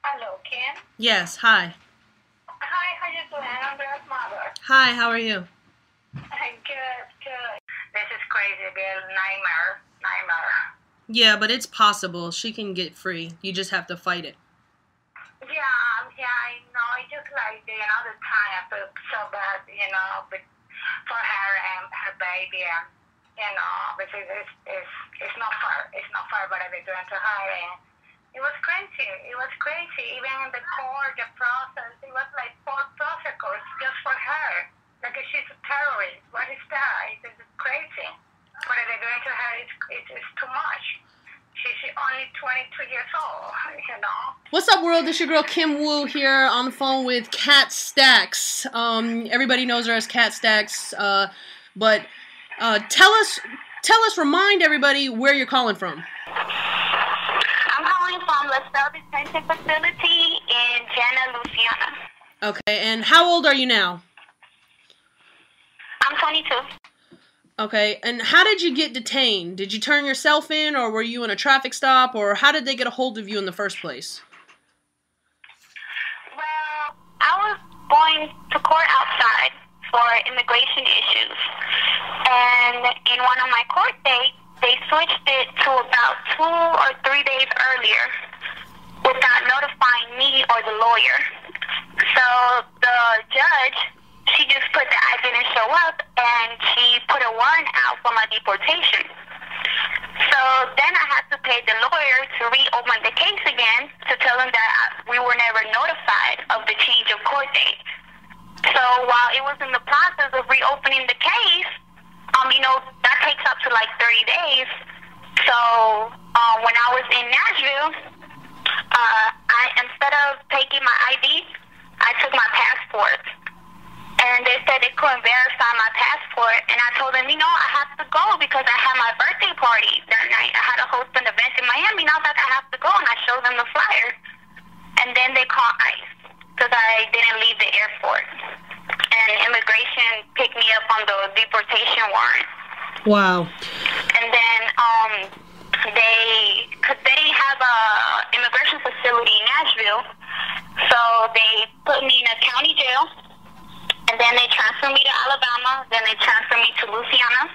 Hello, Kim. Yes, hi. Hi, how you doing? I'm Bill's mother. Hi, how are you? Good, good. This is crazy, Bill. Nightmare. Yeah, but it's possible. She can get free. You just have to fight it. Yeah, I know. It's just like the other time I feel so bad, but for her and her baby, and because it's not fair. It's not fair what they're doing to her, and it was crazy. It was crazy. Even in the court, the process, it was like 4 prosecutors just for her. Like she's a terrorist. What is that? It's crazy. What they're doing to her is too much. She's only 22 years old. What's up, world? This your girl Kim Woo here on the phone with Cat Stacks. Everybody knows her as Cat Stacks. But tell us, remind everybody where you're calling from. I'm calling from LaSalle Detention Facility in Jana, Louisiana. Okay, and how old are you now? I'm 22. Okay, and how did you get detained? Did you turn yourself in, or were you in a traffic stop, or how did they get a hold of you in the first place? Well, I was going to court outside for immigration issues, and in one of my court dates, they switched it to about 2 or 3 days earlier without notifying me or the lawyer. So the judge, she just put that I didn't show up, and she put a warrant out for my deportation. So then I had to pay the lawyer to reopen the case again to tell him that we were never notified of the change of court date. So while it was in the process of reopening the case, that takes up to like 30 days. So when I was in Nashville, instead of taking my ID, I took my passport. And they said they couldn't verify my passport. And I told them, I have to go because I had my birthday party that night. I had to host an event in Miami. Now that I have to go, and I showed them the flyer. And then they called ICE because I didn't leave the airport. And immigration picked me up on the deportation warrant. Wow. And then because they have a immigration facility in Nashville, so they put me in a county jail. And then they transferred me to Alabama. Then they transferred me to Louisiana.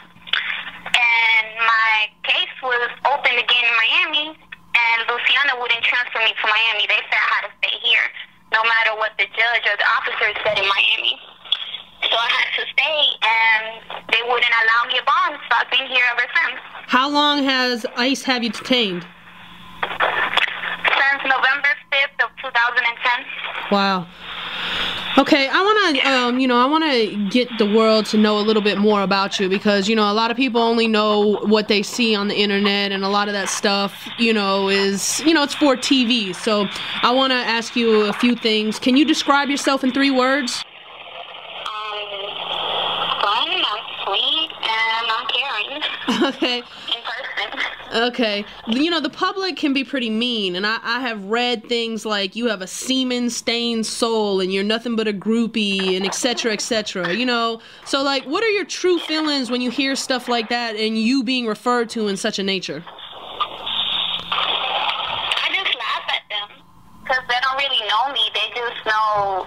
And my case was opened again in Miami. And Louisiana wouldn't transfer me to Miami. They said I had to stay here, no matter what the judge or the officer said in Miami. So I had to stay, and they wouldn't allow me a bond. So I've been here ever since. How long has ICE have you detained? Since November 5th of 2010. Wow. Okay, I want to get the world to know a little bit more about you because, a lot of people only know what they see on the internet, and a lot of that stuff, is, it's for TV. So I want to ask you a few things. Can you describe yourself in 3 words? Fun, I'm sweet, and I'm caring. Okay. In person. Okay. The public can be pretty mean, and I have read things like you have a semen-stained soul and you're nothing but a groupie and et cetera, So, what are your true feelings when you hear stuff like that and you being referred to in such a nature? I just laugh at them because they don't really know me. They just know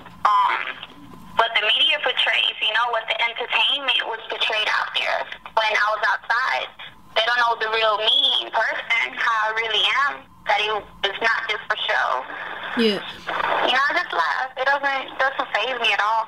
what the media portrays, what the entertainment was portrayed out there when I was outside. They don't know the real me in person, how I really am, that it's not just for show. Yeah. I just laugh. It doesn't faze me at all.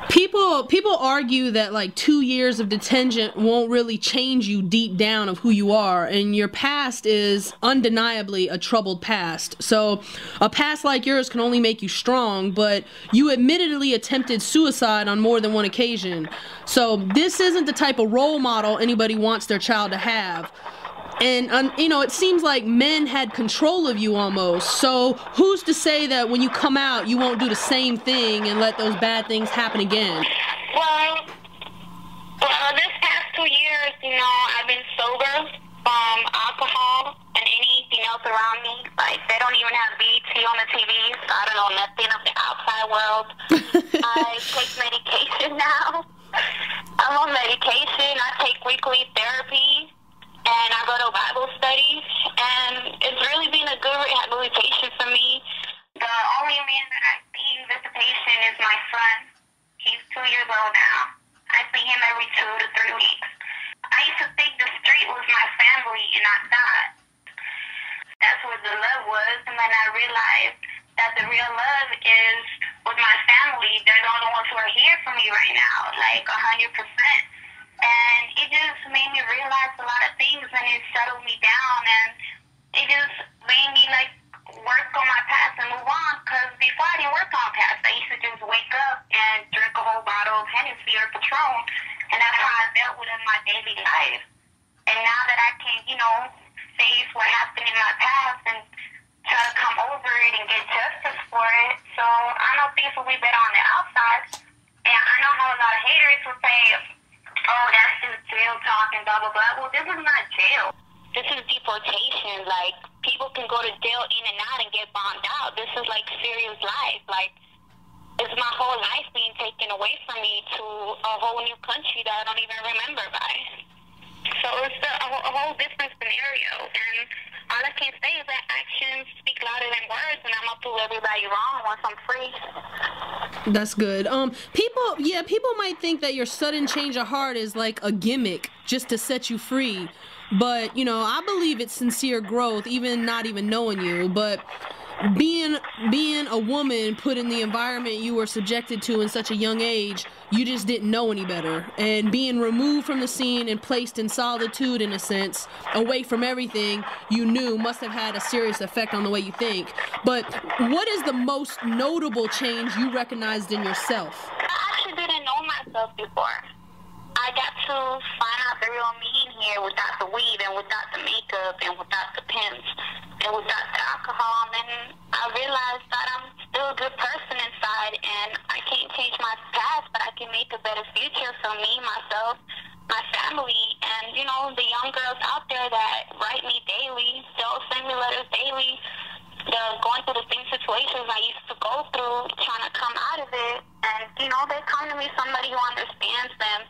People argue that 2 years of detention won't really change you deep down of who you are, and your past is undeniably a troubled past. So a past like yours can only make you strong, but you admittedly attempted suicide on more than one occasion. So this isn't the type of role model anybody wants their child to have. And, it seems like men had control of you almost. So who's to say that when you come out, you won't do the same thing and let those bad things happen again? Well, this past 2 years, I've been sober from alcohol and anything else around me. They don't even have BT on the TV, so I don't know nothing of the outside world. I take medication now. I'm on medication. I take weekly therapy. And I go to Bible studies, and it's really been a good rehabilitation for me and I thought that's what the love was. And then I realized that the real love is with my family. They're the only ones who are here for me right now, like 100%. And it just made me realize a lot of things, and it settled me down, and it just made me like work on my past and move on. Because before I didn't work on past, I used to just wake up and drink a whole bottle of Hennessy or Patron, and that's how I dealt with it in my daily life. And now that I can, face what happened in my past and try to come over it and get justice for it, so I know things will be better on the outside. And I know how a lot of haters will say, oh, that's just jail talk and blah, blah, blah. Well, this is not jail. This is deportation. Like, people can go to jail in and out and get bombed out. This is, like, serious life. Like, it's my whole life being taken away from me to a whole new country that I don't even remember by. So it's a whole different scenario. And all I can say is that actions speak louder than words, and I'm going to prove everybody wrong once I'm free. That's good. People might think that your sudden change of heart is like a gimmick just to set you free. But, I believe it's sincere growth, even not even knowing you. But being a woman put in the environment you were subjected to in such a young age, you just didn't know any better. And being removed from the scene and placed in solitude, in a sense, away from everything you knew, must have had a serious effect on the way you think. But what is the most notable change you recognized in yourself? I actually didn't know myself before. I got to find out the real me in here without the weed and without the makeup and without the pins and without the alcohol. And then I realized that I'm still a good person inside, and I can't change my past, but I can make a better future for me, myself, my family, and, the young girls out there that write me daily. They'll send me letters daily. They're going through the same situations I used to go through, trying to come out of it. And, they come to me, somebody who understands them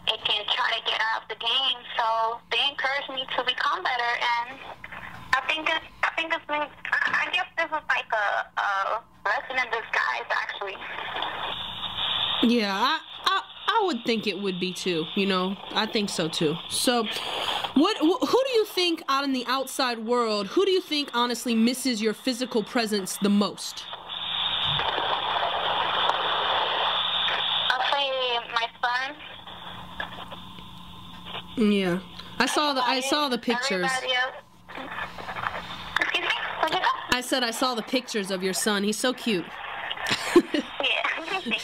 and can try to get out of the game. So they encourage me to become better. And I guess this is like a blessing in disguise, actually. Yeah, I would think it would be too, I think so too. So who do you think out in the outside world, who do you think honestly misses your physical presence the most? I'll say my son. Yeah. I saw the pictures. Excuse me? What'd you say? I said I saw the pictures of your son. He's so cute. Yeah.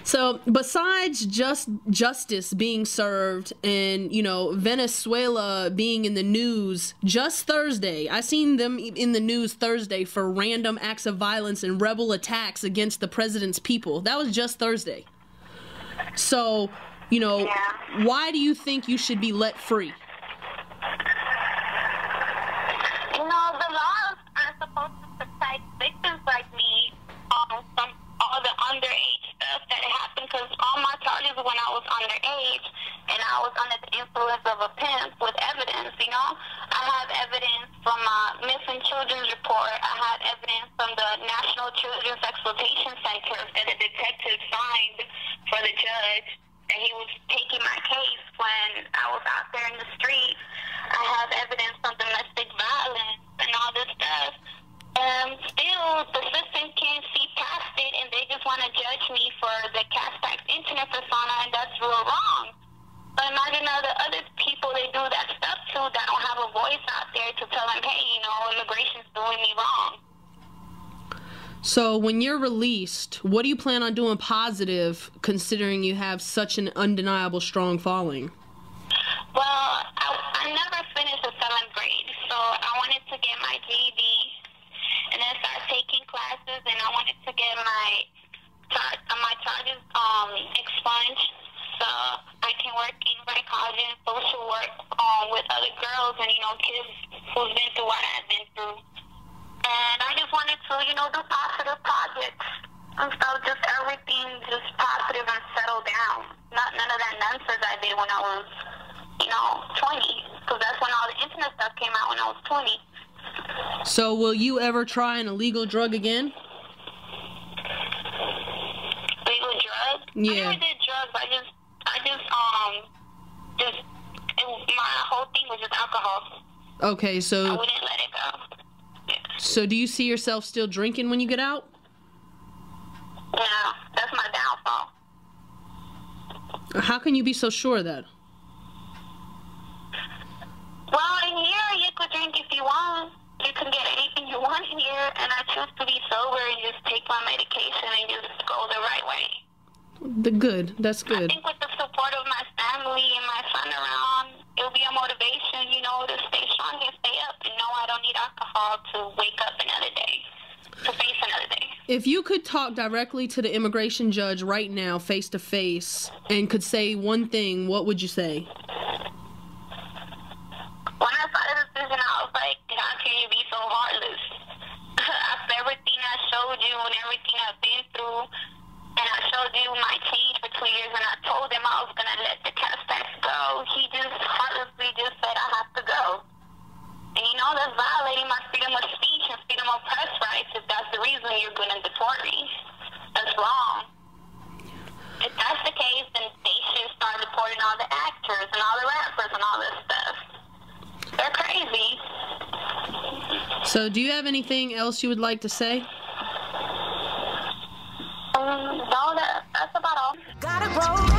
So, besides justice being served and, Venezuela being in the news just Thursday, I seen them in the news Thursday for random acts of violence and rebel attacks against the president's people. That was just Thursday. So, why do you think you should be let free? The laws are supposed to protect victims like me from all the underage stuff that happened, because all my charges when I was underage and I was under the influence of a pimp with evidence, I have evidence from my missing children's report. I have evidence from the National Children's Exploitation Center that a detective signed for the judge, and he was taking my case when I was out there in the street. I have evidence from domestic violence and all this stuff. Still, the system can't see past it, and they just want to judge me for the cash tax internet persona, and that's real wrong. But imagine all the other people they do that stuff to that don't have a voice out there to tell them, hey, immigration's doing me wrong. So when you're released, what do you plan on doing positive, considering you have such an undeniable strong following? Well, I never finished a 7th grade, so I wanted to get my GED and then start taking classes, and I wanted to get my charges expunged so I can work in psychology and social work with other girls and, kids who've been through what I've been through. And I just wanted to, do positive projects and stuff, just everything just positive and settle down. None of that nonsense I did when I was 20, because that's when all the internet stuff came out, when I was 20. So will you ever try an illegal drug again? Illegal drug? Yeah. I never did drugs. My whole thing was just alcohol. Okay, I so wouldn't let it go. Yeah. so do you see yourself still drinking when you get out? No, that's my downfall. How can you be so sure of that? Well, in here, you could drink if you want. You can get anything you want in here, and I choose to be sober and just take my medication and just go the right way. That's I good. think with the support of my family and my son around, it'll be a motivation, you know, to stay strong and stay up and know I don't need alcohol to wake up another day, to face another day. If you could talk directly to the immigration judge right now, face to face, and could say one thing, what would you say? When I saw the decision, I was like, how can you be so heartless? After everything I showed you and everything I've been through, and I showed you my change for 2 years, and I told him I was going to let the cat go, he just heartlessly just said I have to go. And you know, that's violating my freedom of speech and freedom of press rights if that's the reason you're going to deport me. That's wrong. If that's the case, then they should start deporting all the actors and all the rappers and all this stuff. They're crazy. So do you have anything else you would like to say? No, that's about all. Gotta grow